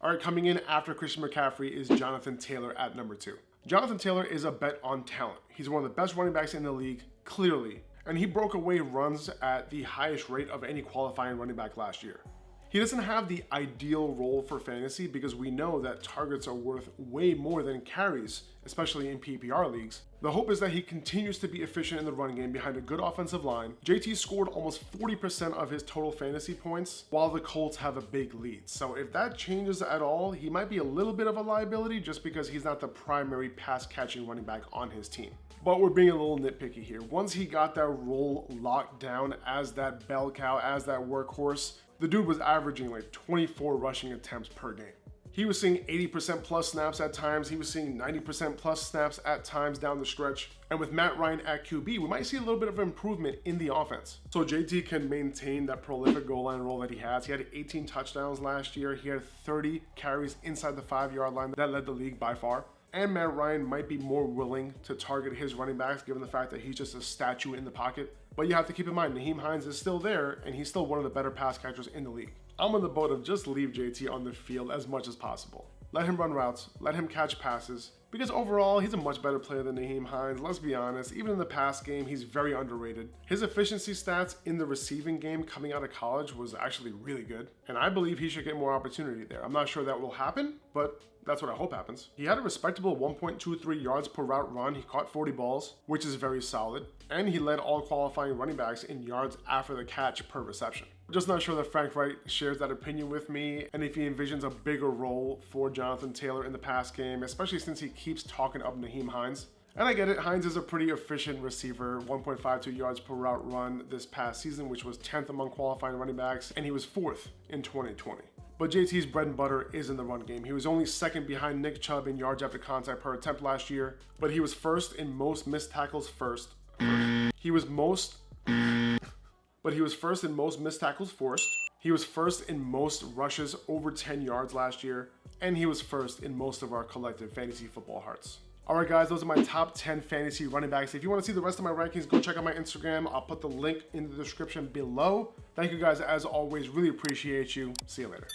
All right, coming in after Christian McCaffrey is Jonathan Taylor at number 2. Jonathan Taylor is a bet on talent. He's one of the best running backs in the league, clearly, and he broke away runs at the highest rate of any qualifying running back last year. He doesn't have the ideal role for fantasy because we know that targets are worth way more than carries, especially in PPR leagues. The hope is that he continues to be efficient in the run game behind a good offensive line. JT scored almost 40% of his total fantasy points while the Colts have a big lead. So if that changes at all, he might be a little bit of a liability just because he's not the primary pass catching running back on his team. But we're being a little nitpicky here. Once he got that role locked down as that bell cow, as that workhorse, the dude was averaging like 24 rushing attempts per game. He was seeing 80% plus snaps at times. He was seeing 90% plus snaps at times down the stretch. And with Matt Ryan at QB, we might see a little bit of improvement in the offense. So JT can maintain that prolific goal line role that he has. He had 18 touchdowns last year. He had 30 carries inside the 5-yard line that led the league by far. And Matt Ryan might be more willing to target his running backs given the fact that he's just a statue in the pocket. But you have to keep in mind, Nyheim Hines is still there, and he's still one of the better pass catchers in the league. I'm on the boat of just leave JT on the field as much as possible. Let him run routes, let him catch passes, because overall, he's a much better player than Nyheim Hines. Let's be honest, even in the pass game, he's very underrated. His efficiency stats in the receiving game coming out of college was actually really good, and I believe he should get more opportunity there. I'm not sure that will happen, but that's what I hope happens. He had a respectable 1.23 yards per route run. He caught 40 balls, which is very solid. And he led all qualifying running backs in yards after the catch per reception. Just not sure that Frank Wright shares that opinion with me, and if he envisions a bigger role for Jonathan Taylor in the pass game, especially since he keeps talking up Nyheim Hines. And I get it, Hines is a pretty efficient receiver, 1.52 yards per route run this past season, which was 10th among qualifying running backs, and he was 4th in 2020. But JT's bread and butter is in the run game. He was only 2nd behind Nick Chubb in yards after contact per attempt last year, but he was 1st in most missed tackles forced. He was 1st in most missed tackles forced. He was 1st in most rushes over 10 yards last year, and he was 1st in most of our collective fantasy football hearts. All right, guys, those are my top 10 fantasy running backs. If you want to see the rest of my rankings, go check out my Instagram. I'll put the link in the description below. Thank you guys, as always. Really appreciate you. See you later.